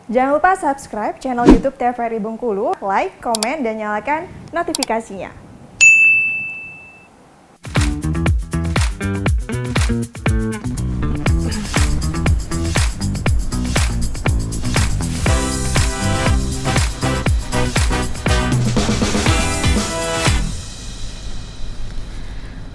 Jangan lupa subscribe channel YouTube TVRI Bengkulu, like, komen, dan nyalakan notifikasinya.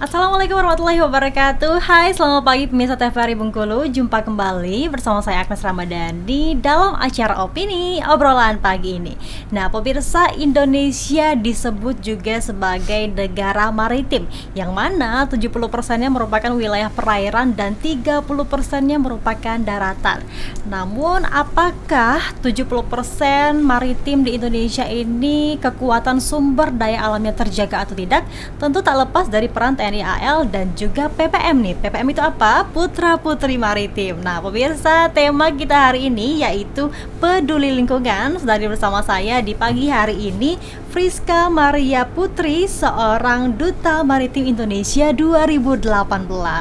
Assalamualaikum warahmatullahi wabarakatuh. Hai, selamat pagi pemirsa TVRI Bengkulu. Jumpa kembali bersama saya Agnes Ramadhani dalam acara opini obrolan pagi ini. Nah, pemirsa, Indonesia disebut juga sebagai negara maritim, yang mana 70%-nya merupakan wilayah perairan dan 30%-nya merupakan daratan. Namun, apakah 70% maritim di Indonesia ini kekuatan sumber daya alamnya terjaga atau tidak? Tentu tak lepas dari peran TNI AL dan juga PPM nih. PPM itu apa? Putra Putri Maritim. Nah, pemirsa, tema kita hari ini yaitu peduli lingkungan. Sudah bersama saya di pagi hari ini Friska Maria Putri, seorang Duta Maritim Indonesia 2018.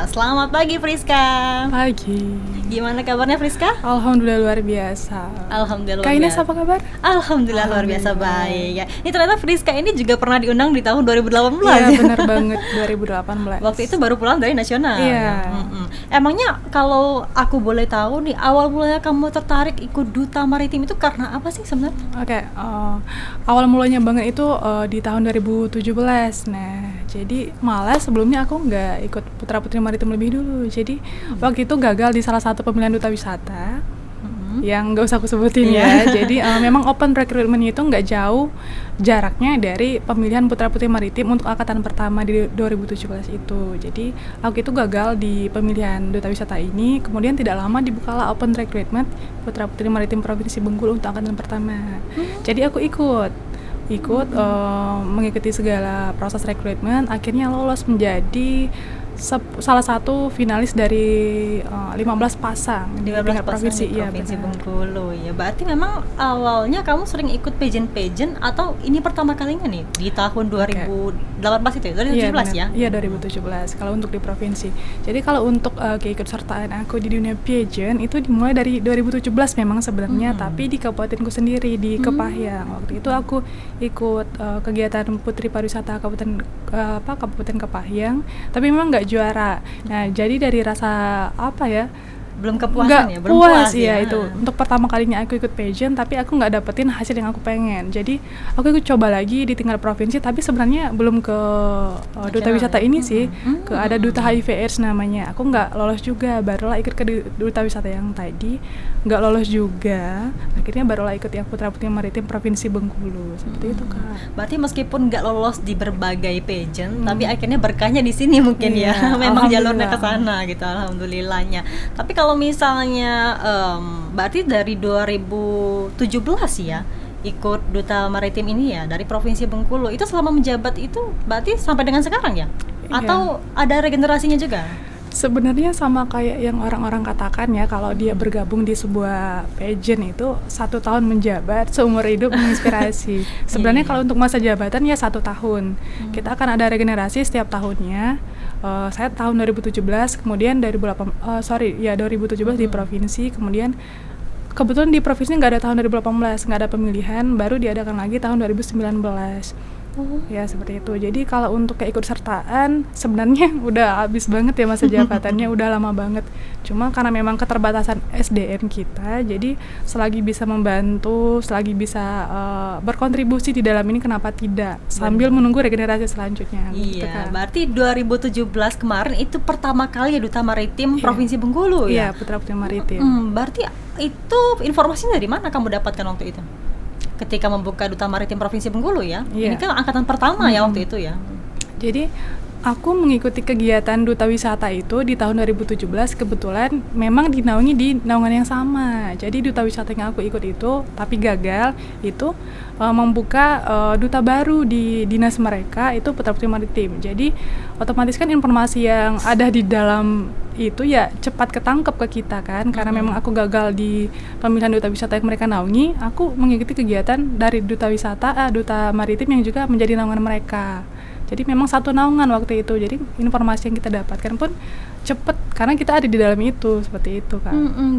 Selamat pagi, Friska. Pagi. Gimana kabarnya, Friska? Alhamdulillah luar biasa. Alhamdulillah. Kak Ines apa kabar? Alhamdulillah luar biasa baik ya. Ini ternyata Friska ini juga pernah diundang di tahun 2018. Iya, benar banget, 2018. Waktu itu baru pulang dari nasional. Iya. Emangnya kalau aku boleh tahu nih, awal mulanya kamu tertarik ikut Duta Maritim itu karena apa sih sebenarnya? Oke, awal mulanya banget itu di tahun 2017. Nah, jadi malah sebelumnya aku nggak ikut Putra Putri Maritim lebih dulu. Jadi waktu itu gagal di salah satu pemilihan duta wisata. Yang nggak usah aku sebutin ya. Jadi memang open recruitment itu nggak jauh jaraknya dari pemilihan Putra Putri Maritim untuk angkatan pertama di 2017 itu. Jadi aku itu gagal di pemilihan duta wisata ini. Kemudian tidak lama dibukalah open recruitment Putra Putri Maritim Provinsi Bengkulu untuk angkatan pertama. Jadi aku ikut mengikuti segala proses rekrutmen. Akhirnya lolos menjadi salah satu finalis dari 15 pasang di tingkat provinsi. Iya, Provinsi Bengkulu ya. Berarti memang awalnya kamu sering ikut pageant atau ini pertama kalinya nih di tahun 2018 itu ya? 2017 ya? Iya, 2017 kalau untuk di provinsi. Jadi kalau untuk keikutsertaan aku di dunia pageant itu dimulai dari 2017 memang sebenarnya, tapi di kabupatenku sendiri di Kepahyang. Waktu itu aku ikut kegiatan Putri Pariwisata Kabupaten Kepahyang, tapi memang nggak juara. Nah, jadi dari rasa apa ya? Belum kepuasan ya, belum puas puas ya ya. Itu untuk pertama kalinya aku ikut pageant, tapi aku nggak dapetin hasil yang aku pengen. Jadi aku ikut coba lagi di tingkat provinsi, tapi sebenarnya belum ke duta wisata ini sih, ke ada duta HIV/AIDS namanya. Aku nggak lolos juga, barulah ikut ke duta wisata yang tadi, nggak lolos juga. Akhirnya barulah ikut yang Putra Putri Maritim Provinsi Bengkulu. Seperti itu, Kak. Berarti meskipun nggak lolos di berbagai pageant, tapi akhirnya berkahnya di sini mungkin ya. Memang jalurnya ke sana gitu, alhamdulillahnya. Tapi kalau misalnya berarti dari 2017 ya ikut Duta Maritim ini ya dari Provinsi Bengkulu, itu selama menjabat itu berarti sampai dengan sekarang ya? Atau ada regenerasinya juga? Sebenarnya sama kayak yang orang-orang katakan ya, kalau dia bergabung di sebuah pageant itu 1 tahun menjabat, seumur hidup menginspirasi. Sebenarnya kalau untuk masa jabatan ya 1 tahun. Kita akan ada regenerasi setiap tahunnya. Saya tahun 2017, kemudian 2017 di provinsi, kemudian kebetulan di provinsi nggak ada tahun 2018, nggak ada pemilihan, baru diadakan lagi tahun 2019. Ya seperti itu. Jadi kalau untuk keikutsertaan sebenarnya udah habis banget ya masa jabatannya, udah lama banget. Cuma karena memang keterbatasan SDM kita, jadi selagi bisa membantu, selagi bisa berkontribusi di dalam ini, kenapa tidak? Sambil menunggu regenerasi selanjutnya. Iya, gitu, Kak. berarti 2017 kemarin itu pertama kali ya Duta Maritim Provinsi Bengkulu ya? Iya, Putra Putri Maritim. Berarti itu informasinya dari mana kamu dapatkan waktu itu? Ketika membuka Duta Maritim Provinsi Bengkulu ya? Ini kan angkatan pertama ya waktu itu ya? Jadi aku mengikuti kegiatan Duta Wisata itu di tahun 2017, kebetulan memang dinaungi di naungan yang sama. Jadi Duta Wisata yang aku ikut itu, tapi gagal, itu membuka duta baru di dinas mereka, itu Putra Putri Maritim. Jadi otomatis kan informasi yang ada di dalam itu ya cepat ketangkep ke kita kan, karena memang aku gagal di pemilihan Duta Wisata yang mereka naungi, aku mengikuti kegiatan dari Duta Wisata, Duta Maritim yang juga menjadi naungan mereka. Jadi memang satu naungan waktu itu. Jadi informasi yang kita dapatkan pun cepet karena kita ada di dalam itu, seperti itu kan.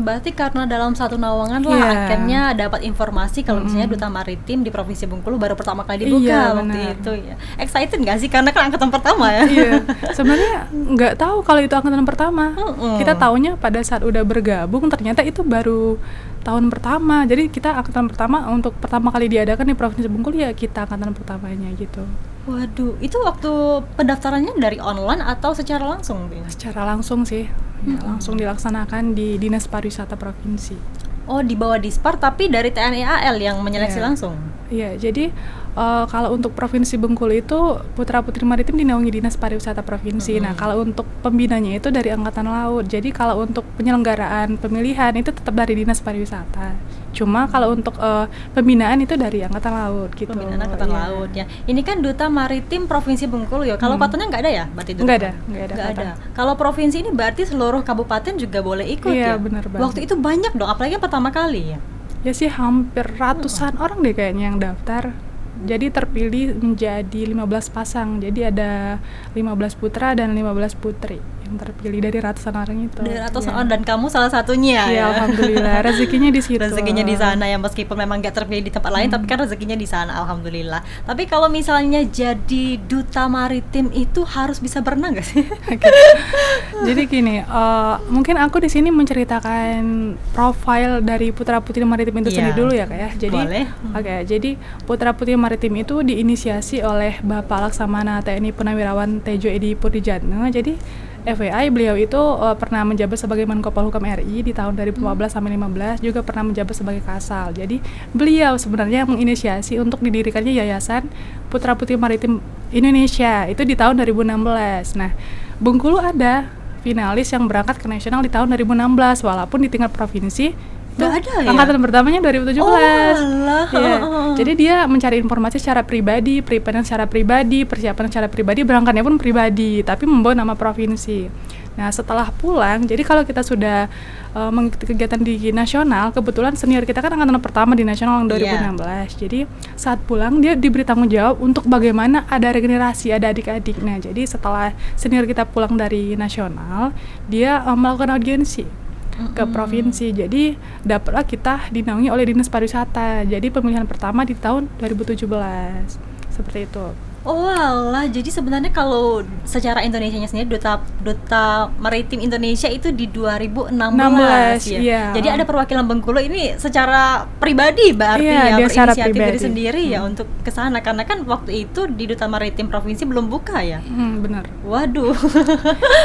Berarti karena dalam satu naungan lah Iya. akhirnya dapat informasi kalau misalnya Duta Maritim di Provinsi Bengkulu baru pertama kali dibuka Iya, waktu benar. itu ya. Excited nggak sih karena kan angkatan pertama ya? Iya, sebenarnya nggak tahu kalau itu angkatan pertama. Kita taunya pada saat udah bergabung, ternyata itu baru tahun pertama. Jadi kita angkatan pertama untuk pertama kali diadakan di Provinsi Bengkulu ya kita angkatan pertamanya gitu. Waduh, itu waktu pendaftarannya dari online atau secara langsung? Bin? Secara langsung sih, ya, langsung dilaksanakan di Dinas Pariwisata Provinsi. Oh, di bawah Dispar tapi dari TNI AL yang menyeleksi Iya. langsung? Iya, jadi kalau untuk Provinsi Bengkulu itu Putra-Putri Maritim dinaungi Dinas Pariwisata Provinsi. Nah, kalau untuk pembinanya itu dari Angkatan Laut. Jadi kalau untuk penyelenggaraan pemilihan itu tetap dari Dinas Pariwisata. Cuma kalau untuk pembinaan itu dari Angkatan Laut gitu. Pembinaan Angkatan Iya. Laut ya. Ini kan Duta Maritim Provinsi Bengkulu ya. Kalau kotanya nggak ada ya? Berarti Duta? Nggak ada Nggak kota. ada. Kalau provinsi ini berarti seluruh kabupaten juga boleh ikut ya? Iya, benar banget. Waktu itu banyak dong, apalagi yang pertama kali ya. Ya sih hampir ratusan orang deh kayaknya yang daftar. Jadi terpilih menjadi 15 pasang. Jadi ada 15 putra dan 15 putri yang terpilih dari ratusan orang itu. Dari ratusan Iya. orang dan kamu salah satunya Ya, alhamdulillah rezekinya di situ. Rezekinya di sana ya, meskipun memang nggak terpilih di tempat lain tapi kan rezekinya di sana, alhamdulillah. Tapi kalau misalnya jadi duta maritim itu harus bisa berenang nggak sih? Oke. Jadi gini, mungkin aku di sini menceritakan profil dari putra-putri maritim itu Iya. sendiri dulu ya, Kak ya. Jadi Boleh. Oke, jadi putra-putri maritim itu diinisiasi oleh Bapak Laksamana TNI Purnawirawan Tejo Edi Purdijatno. Jadi FYI beliau itu pernah menjabat sebagai Menko Polhukam RI di tahun 2014 sampai 15, juga pernah menjabat sebagai Kasal. Jadi beliau sebenarnya yang menginisiasi untuk didirikannya Yayasan Putra Putri Maritim Indonesia itu di tahun 2016. Nah, Bengkulu ada finalis yang berangkat ke nasional di tahun 2016 walaupun di tingkat provinsi itu Nggak ada ya? angkatan pertamanya 2017. Oh, alah. Iya. Jadi dia mencari informasi secara pribadi, preparing secara pribadi, persiapan secara pribadi, berangkatnya pun pribadi, tapi membawa nama provinsi. Nah, setelah pulang, jadi kalau kita sudah mengikuti kegiatan di nasional, kebetulan senior kita kan angkatan pertama di nasional yang 2016. Jadi saat pulang dia diberi tanggung jawab untuk bagaimana ada regenerasi, ada adik-adik. Nah, jadi setelah senior kita pulang dari nasional, dia melakukan audiensi ke provinsi. Jadi dapatlah kita dinaungi oleh Dinas Pariwisata. Jadi pemilihan pertama di tahun 2017. Seperti itu. Oh alah, jadi sebenarnya kalau secara Indonesianya sendiri duta maritim Indonesia itu di 2016 ya. Iya. Jadi ada perwakilan Bengkulu ini secara pribadi berarti Iya, ya dia secara berinisiatif diri pribadi. sendiri ya untuk ke sana karena kan waktu itu di Duta Maritim Provinsi belum buka ya. Benar. Waduh.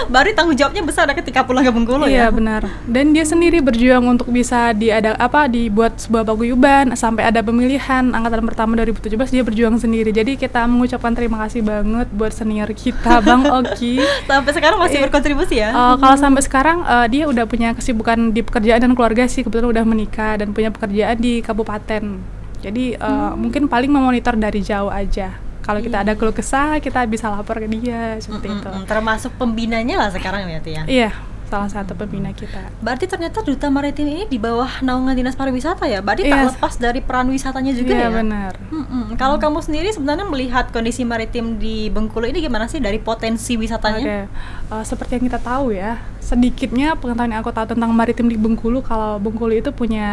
Baru tanggung jawabnya besar ketika pulang ke Bengkulu ya. Iya, benar. Dan dia sendiri berjuang untuk bisa dibuat sebuah paguyuban sampai ada pemilihan angkatan pertama 2017, dia berjuang sendiri. Jadi kita mengucapkan terima kasih banget buat senior kita Bang Oki. Sampai sekarang masih berkontribusi ya. Kalau sampai sekarang dia udah punya kesibukan di pekerjaan dan keluarga sih, kebetulan udah menikah dan punya pekerjaan di kabupaten. Jadi mungkin paling memonitor dari jauh aja. Kalau kita ada keluh kesah, kita bisa lapor ke dia seperti itu. Termasuk pembinanya lah sekarang berarti ya. Iya, salah satu pembina kita. Berarti ternyata Duta Maritim ini di bawah naungan Dinas Pariwisata ya? Berarti tak Iya. lepas dari peran wisatanya juga Iya, ya? benar. Kalau kamu sendiri sebenarnya melihat kondisi maritim di Bengkulu ini gimana sih dari potensi wisatanya? Oke, seperti yang kita tahu ya, sedikitnya pengetahuan yang aku tahu tentang maritim di Bengkulu, kalau Bengkulu itu punya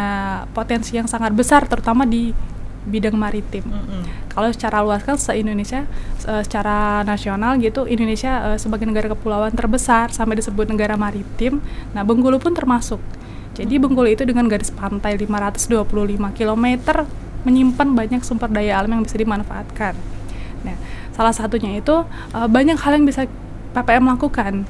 potensi yang sangat besar, terutama di bidang maritim. Kalau secara luas kan se-Indonesia, secara nasional gitu, Indonesia sebagai negara kepulauan terbesar sampai disebut negara maritim. Nah, Bengkulu pun termasuk. Jadi Bengkulu itu dengan garis pantai 525 km menyimpan banyak sumber daya alam yang bisa dimanfaatkan. Nah, salah satunya itu banyak hal yang bisa PPM lakukan.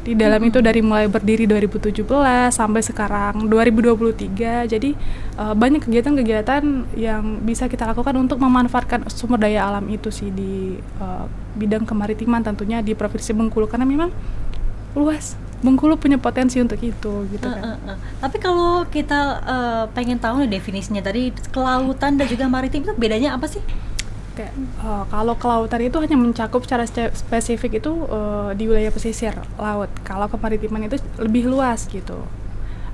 Di dalam itu dari mulai berdiri 2017 sampai sekarang 2023. Jadi banyak kegiatan-kegiatan yang bisa kita lakukan untuk memanfaatkan sumber daya alam itu sih di bidang kemaritiman tentunya di Provinsi Bengkulu karena memang luas. Bengkulu punya potensi untuk itu gitu kan. Tapi kalau kita pengen tahu nih definisinya tadi kelautan dan juga maritim itu bedanya apa sih? Oke, kalau kelautan itu hanya mencakup secara spesifik itu di wilayah pesisir laut. Kalau kemaritiman itu lebih luas gitu.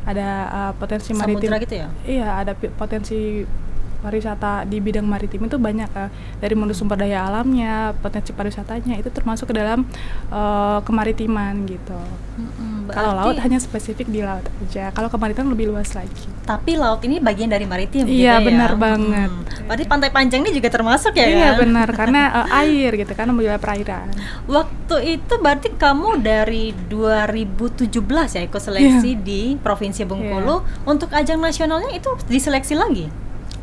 Ada potensi maritim. Samudra gitu ya? Iya, ada potensi pariwisata di bidang maritim itu banyak, dari mulai sumber daya alamnya, potensi pariwisatanya itu termasuk ke dalam kemaritiman gitu. Kalau laut hanya spesifik di laut aja, kalau kemaritiman lebih luas lagi. Tapi laut ini bagian dari maritim gitu Iya, ya? benar banget. Berarti Pantai Panjang ini juga termasuk ya Iya kan? benar, karena air gitu kan, wilayah perairan. Waktu itu berarti kamu dari 2017 ya ikut seleksi di Provinsi Bengkulu. Untuk ajang nasionalnya itu diseleksi lagi?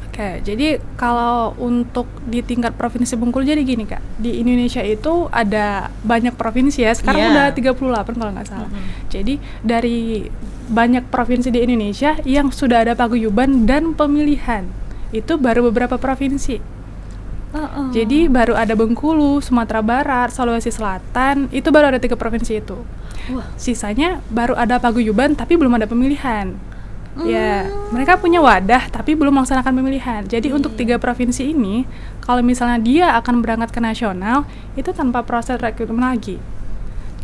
Oke, jadi kalau untuk di tingkat Provinsi Bengkulu jadi gini Kak, di Indonesia itu ada banyak provinsi ya, sekarang udah 38 kalau nggak salah. Jadi dari banyak provinsi di Indonesia yang sudah ada paguyuban dan pemilihan, itu baru beberapa provinsi. Jadi baru ada Bengkulu, Sumatera Barat, Sulawesi Selatan, itu baru ada 3 provinsi itu. Sisanya baru ada paguyuban tapi belum ada pemilihan. Ya, mereka punya wadah tapi belum melaksanakan pemilihan. Jadi untuk 3 provinsi ini, kalau misalnya dia akan berangkat ke nasional, itu tanpa proses rekrutmen lagi.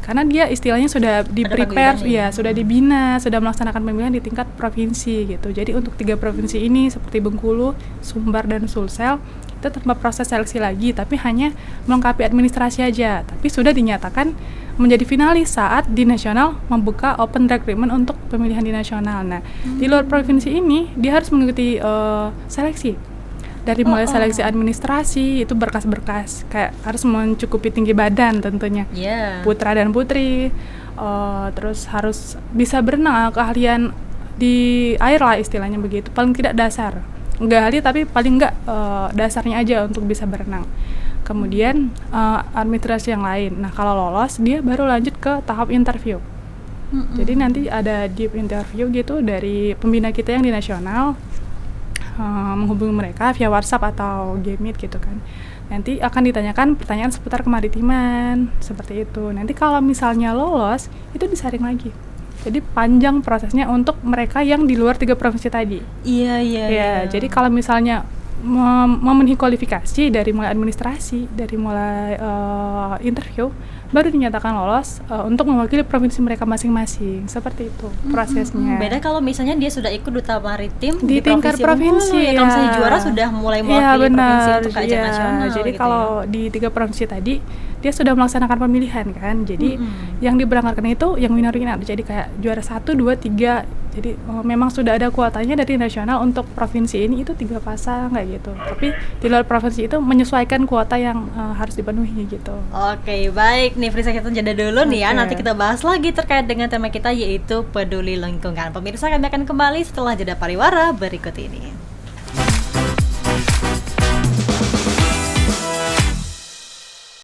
Karena dia istilahnya sudah di-prepare, ya, sudah dibina, sudah melaksanakan pemilihan di tingkat provinsi gitu. Jadi untuk 3 provinsi ini seperti Bengkulu, Sumbar, dan Sulsel itu tanpa proses seleksi lagi, tapi hanya melengkapi administrasi aja. Tapi sudah dinyatakan menjadi finalis saat di nasional membuka open recruitment untuk pemilihan di nasional. Nah, di luar provinsi ini dia harus mengikuti seleksi. Dari mulai seleksi administrasi, itu berkas-berkas, kayak harus mencukupi tinggi badan tentunya, putra dan putri, terus harus bisa berenang, keahlian di air lah istilahnya begitu, paling tidak dasar, nggak ahli tapi paling nggak dasarnya aja untuk bisa berenang. Kemudian administrasi yang lain. Nah kalau lolos dia baru lanjut ke tahap interview. Jadi nanti ada deep interview gitu dari pembina kita yang di nasional, menghubungi mereka via WhatsApp atau Gmeet gitu kan. Nanti akan ditanyakan pertanyaan seputar kemaritiman seperti itu. Nanti kalau misalnya lolos itu disaring lagi. Jadi panjang prosesnya untuk mereka yang di luar 3 provinsi tadi. Iya. Jadi kalau misalnya memenuhi kualifikasi dari mulai administrasi, dari mulai interview, baru dinyatakan lolos untuk mewakili provinsi mereka masing-masing. Seperti itu prosesnya. Beda kalau misalnya dia sudah ikut duta maritim di tingkat provinsi. Ya. Kalau misalnya juara sudah mulai mewakili provinsi untuk ajang nasional. Jadi gitu kalau di 3 provinsi tadi dia sudah melaksanakan pemilihan kan. Jadi yang diberangkatkan itu yang winner-winner. Jadi kayak juara 1, 2, 3. Jadi memang sudah ada kuotanya dari nasional untuk provinsi ini itu 3 pasang kayak gitu. Tapi di luar provinsi itu menyesuaikan kuota yang harus dipenuhi gitu. Oke, baik nih Frisa, kita jeda dulu nih ya. Nanti kita bahas lagi terkait dengan tema kita yaitu peduli lingkungan. Pemirsa, kami akan kembali setelah jeda pariwara berikut ini.